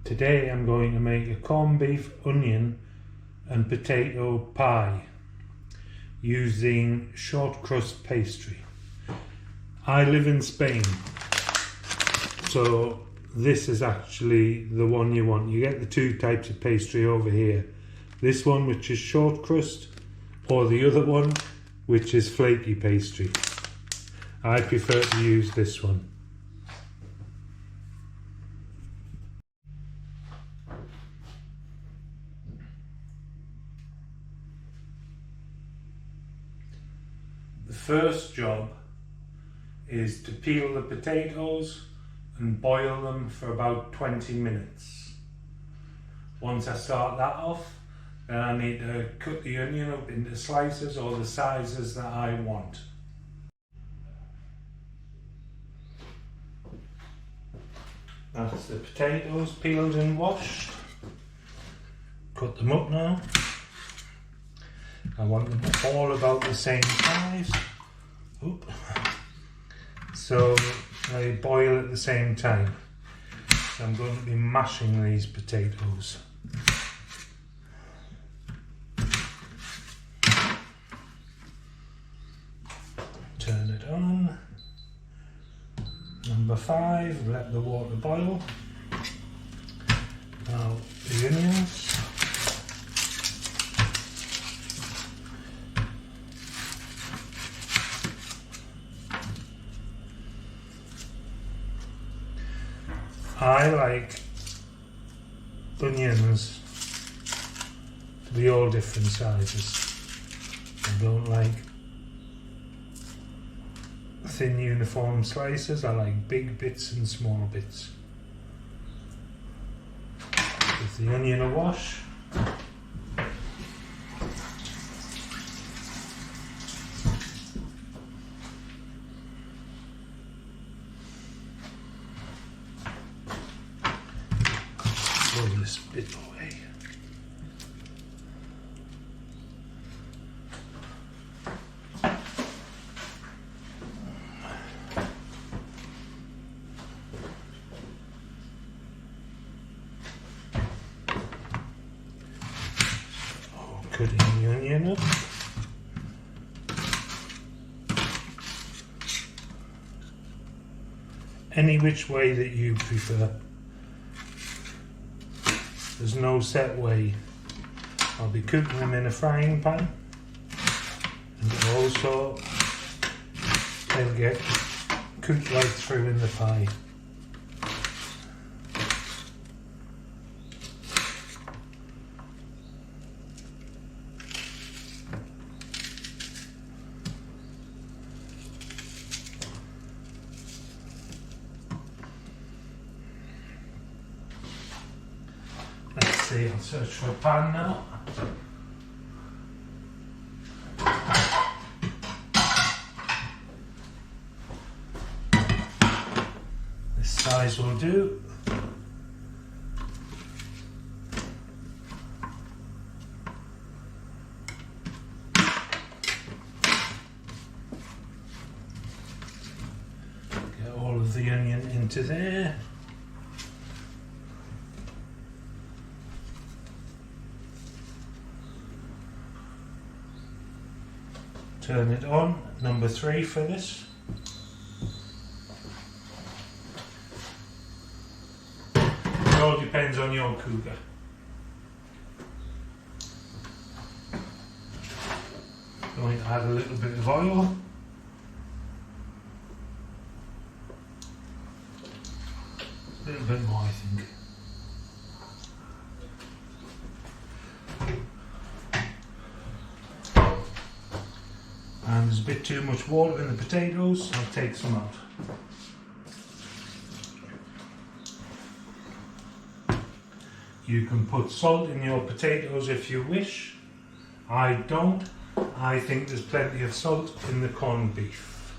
Today I'm going to make a corned beef, onion and potato pie using short crust pastry. I live in Spain, so this is actually the one you want. You get the two types of pastry over here. This one, which is short crust, or the other one, which is flaky pastry. I prefer to use this one. The first job is to peel the potatoes and boil them for about 20 minutes. Once I start that off, then I need to cut the onion up into slices or the sizes that I want. That's the potatoes peeled and washed. Cut them up now. I want them all about the same size. Oop. So they boil at the same time. So I'm going to be mashing these potatoes. Turn it on. Number 5, let the water boil. Now the onions. I like onions to be all different sizes. I don't like thin uniform slices. I like big bits and small bits. Give the onion a wash. Throw this bit away. Cutting the onion up. Any which way that you prefer. There's no set way. I'll be cooking them in a frying pan, and also they'll get cooked right through in the pie. Let's see, I'll search for a pan now. This size will do. Get all of the onion into there. Turn it on, number 3 for this. It all depends on your cooker. Going to add a little bit of oil. A little bit more, I think. And there's a bit too much water in the potatoes, I'll take some out. You can put salt in your potatoes if you wish. I don't. I think there's plenty of salt in the corned beef.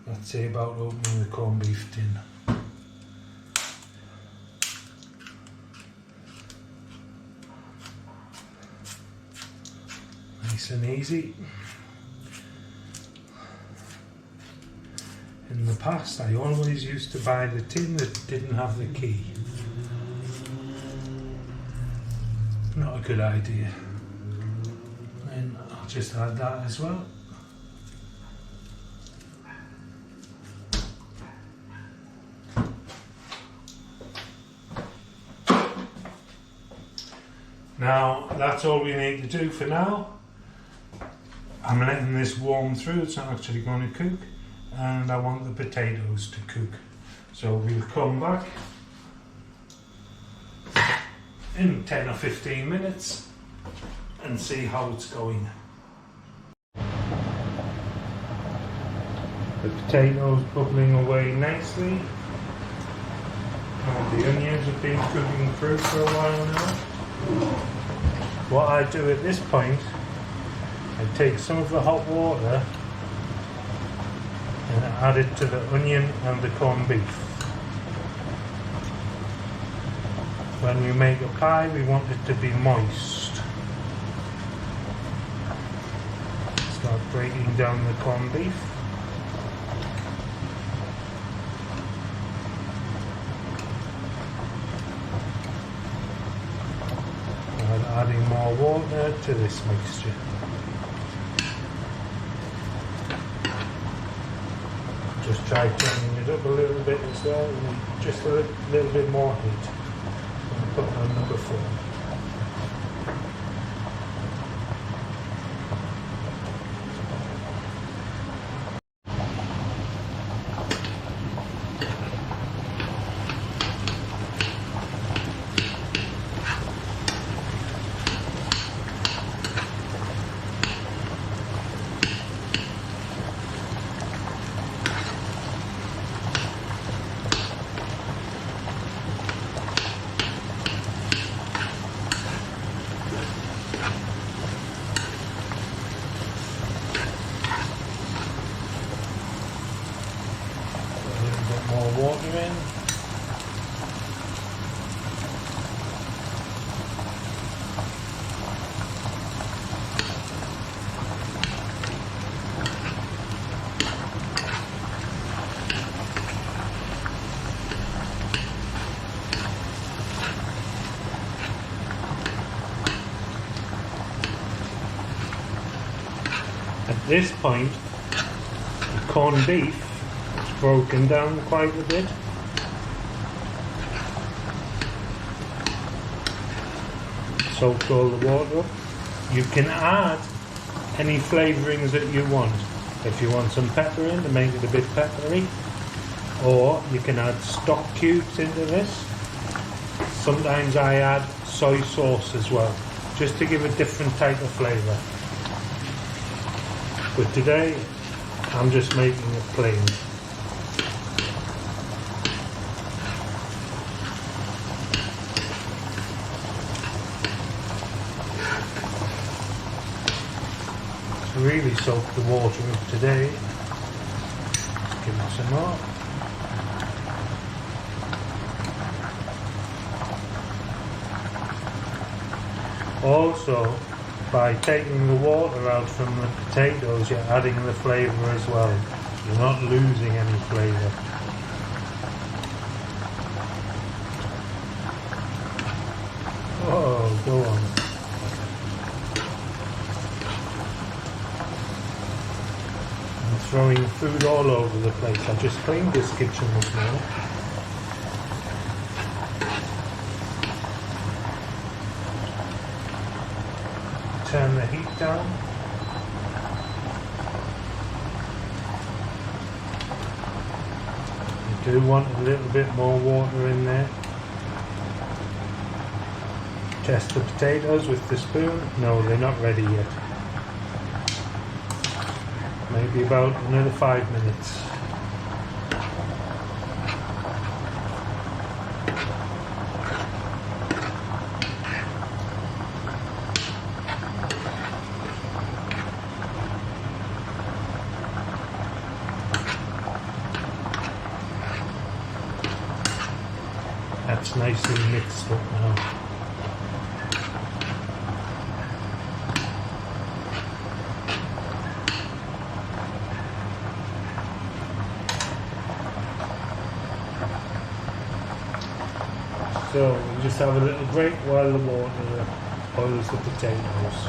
Let's say about opening the corned beef tin. Nice and easy. In in the past I always used to buy the tin that didn't have the key. Not a good idea. And I'll just add that as well. Now that's all we need to do for now. I'm letting this warm through, it's not actually going to cook, and I want the potatoes to cook. So we'll come back in 10 or 15 minutes and see how it's going. The potatoes bubbling away nicely, and the onions have been cooking through for a while now. What I do at this point, I take some of the hot water and add it to the onion and the corned beef. When we make a pie, we want it to be moist. Start breaking down the corned beef. And adding more water to this mixture. Just try turning it up a little bit as well, and just a little bit more heat. And put on number 4. More water in. At this point, the corned beef is broken down quite a bit. Soaked all the water up. You can add any flavourings that you want. If you want some pepper in to make it a bit peppery, or you can add stock cubes into this. Sometimes I add soy sauce as well, just to give a different type of flavour. But today, I'm just making it plain. Really soak the water up today. Let's give it some more. Also, by taking the water out from the potatoes, you're adding the flavour as well. You're not losing any flavour. Oh, go on. Throwing food all over the place. I just cleaned this kitchen this morning. Turn the heat down. You do want a little bit more water in there. Test the potatoes with the spoon. No, they're not ready yet. Maybe about another 5 minutes. That's nicely mixed up now. So we'll just have a little break while the water boils the potatoes.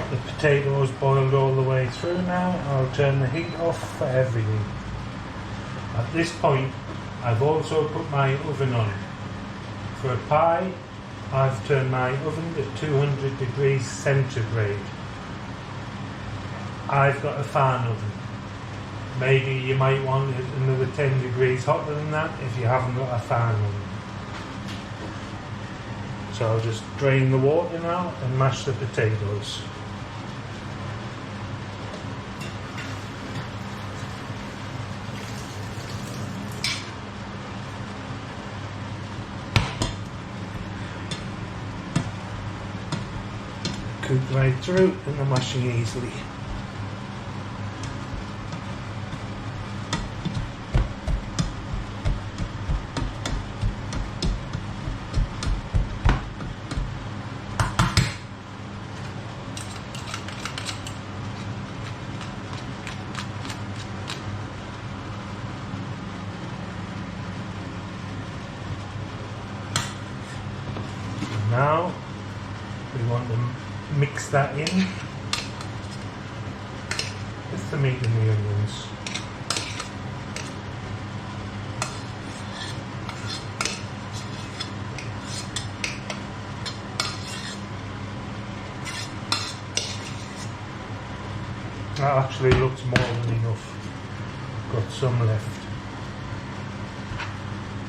The potatoes boiled all the way through now. I'll turn the heat off for everything. At this point, I've also put my oven on. For a pie, I've turned my oven to 200 degrees centigrade. I've got a fan oven. Maybe you might want it another 10 degrees hotter than that if you haven't got a fan oven. So I'll just drain the water now and mash the potatoes. Cook right through and they're mashing easily. And now we want to mix that in with the meat and the onions. That actually looks more than enough. Got some left.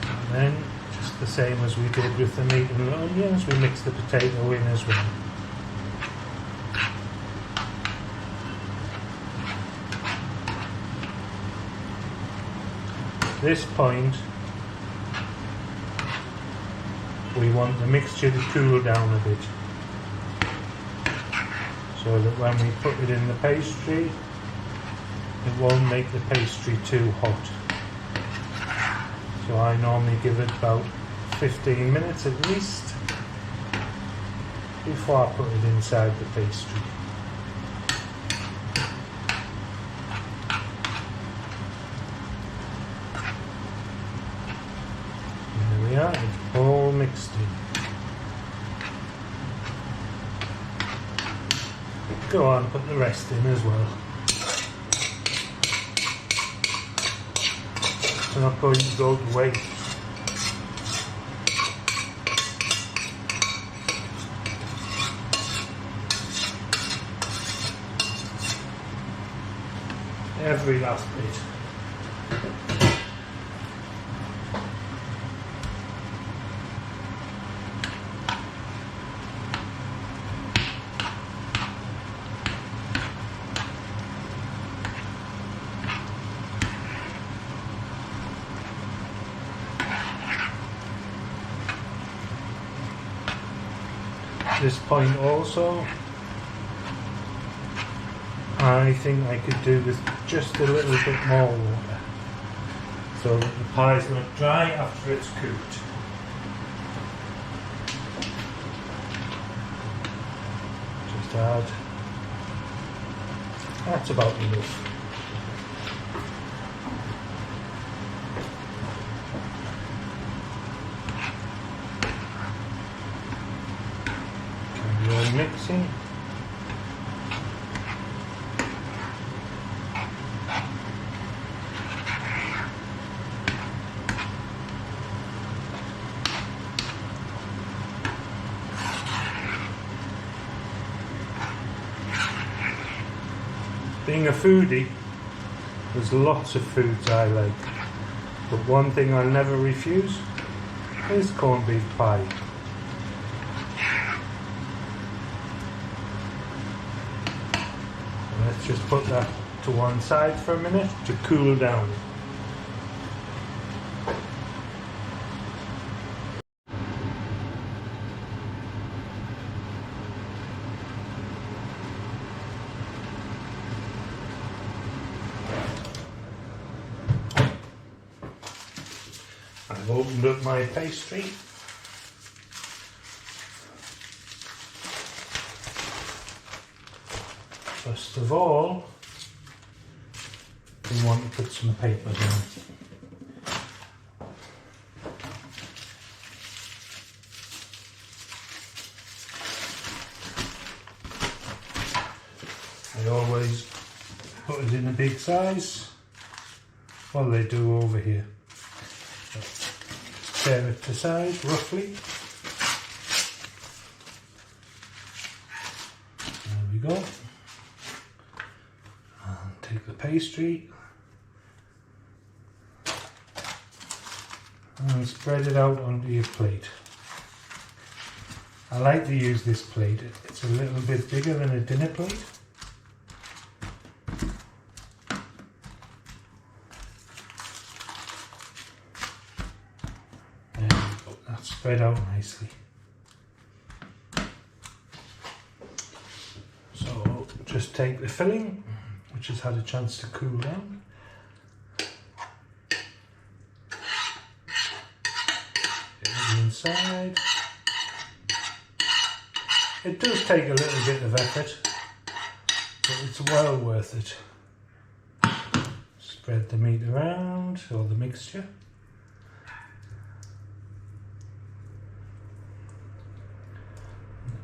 And then, just the same as we did with the meat and the onions, we mix the potato in as well. At this point, we want the mixture to cool down a bit, so that when we put it in the pastry, it won't make the pastry too hot. So I normally give it about 15 minutes at least before I put it inside the pastry. And there we are, it's all mixed in. Go on, put the rest in as well. It's not going to go to waste. Every last bit. At this point also, I think I could do with just a little bit more water so that the pie's not dry after it's cooked. Just add, that's about enough. Carry on mixing. Being a foodie, there's lots of foods I like, but one thing I'll never refuse is corned beef pie. Let's just put that to one side for a minute to cool down. I've opened up my pastry. First of all, we want to put some paper down. I always put it in a big size. Well, they do over here. Tear it to size roughly. There we go. And take the pastry and spread it out onto your plate. I like to use this plate. It's a little bit bigger than a dinner plate. Spread out nicely. So just take the filling, which has had a chance to cool down. Get it inside. It does take a little bit of effort, but it's well worth it. Spread the meat around, or the mixture.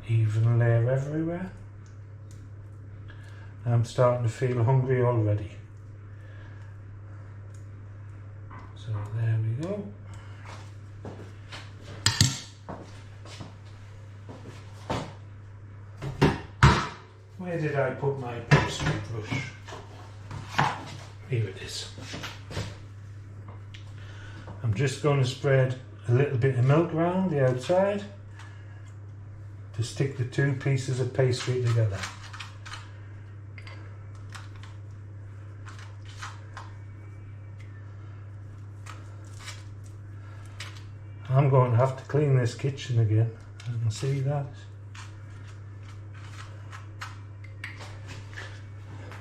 Even layer everywhere. I'm starting to feel hungry already. So there we go. Where did I put my pastry brush? Here it is. I'm just going to spread a little bit of milk around the outside to stick the two pieces of pastry together. I'm going to have to clean this kitchen again. You can see that.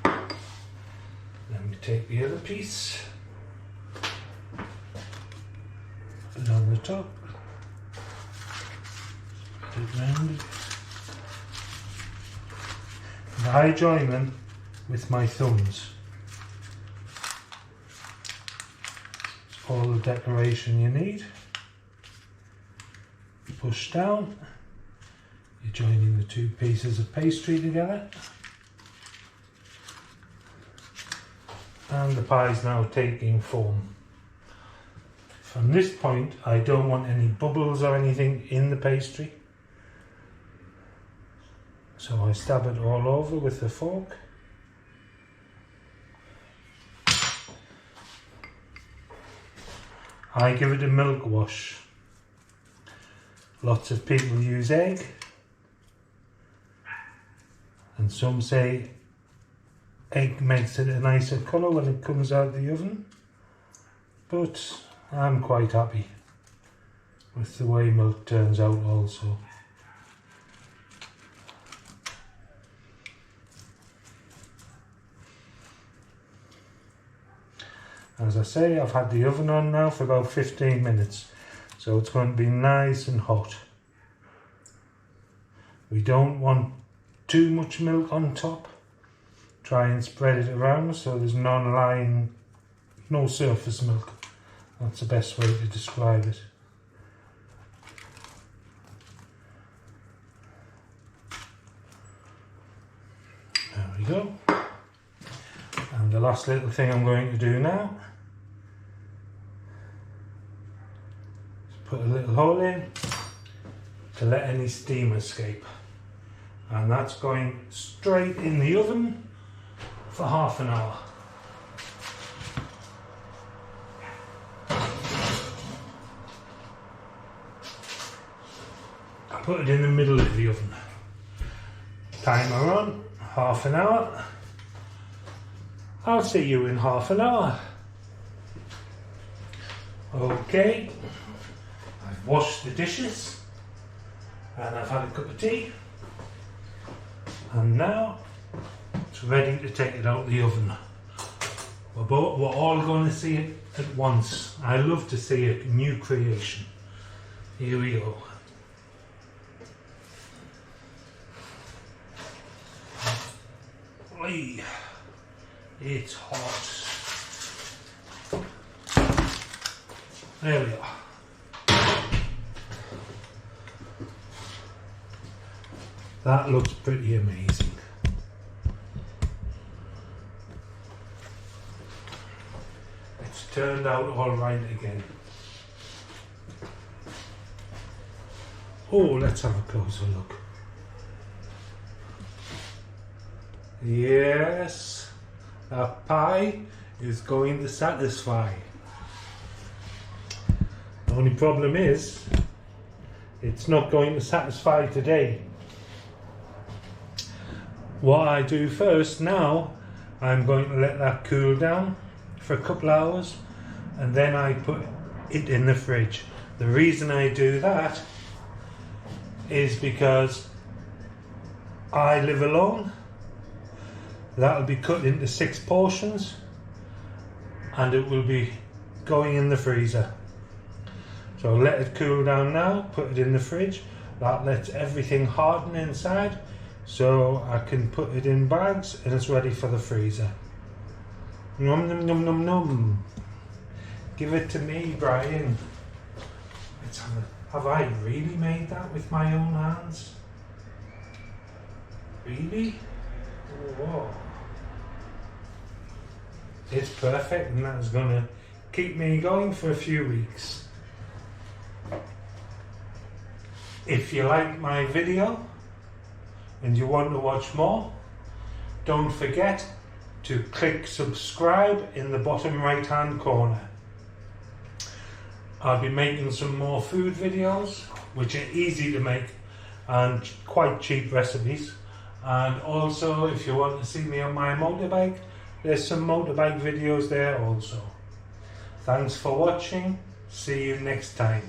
Then we take the other piece, put it on the top. And I join them with my thumbs. It's all the decoration you need. Push down. You're joining the two pieces of pastry together. And the pie is now taking form. From this point, I don't want any bubbles or anything in the pastry. So I stab it all over with the fork. I give it a milk wash. Lots of people use egg, and some say egg makes it a nicer colour when it comes out of the oven, but I'm quite happy with the way milk turns out also. As I say, I've had the oven on now for about 15 minutes, so it's going to be nice and hot. We don't want too much milk on top. Try and spread it around so there's no surface milk. That's the best way to describe it. There we go. And the last little thing I'm going to do now is put a little hole in to let any steam escape. And that's going straight in the oven for half an hour. I put it in the middle of the oven. Timer on, half an hour. I'll see you in half an hour. Okay, I've washed the dishes and I've had a cup of tea, and now it's ready to take it out of the oven. We're all going to see it at once. I love to see a new creation. Here we go. Oy, it's hot. There we are. That looks pretty amazing. It's turned out all right again. Oh, let's have a closer look. Yes, that pie is going to satisfy. The only problem is, it's not going to satisfy today. What I do first now, I'm going to let that cool down for a couple hours and then I put it in the fridge. The reason I do that is because I live alone. That'll be cut into 6 portions and it will be going in the freezer. So let it cool down now, put it in the fridge. That lets everything harden inside so I can put it in bags and it's ready for the freezer. Nom nom nom nom nom. Give it to me, Brian. Have I really made that with my own hands? Really? Oh, whoa. It's perfect and that's gonna keep me going for a few weeks. If you like my video and you want to watch more, don't forget to click subscribe in the bottom right hand corner. I'll be making some more food videos which are easy to make and quite cheap recipes. And also, if you want to see me on my motorbike, there's some motorbike videos there also. Thanks for watching. See you next time.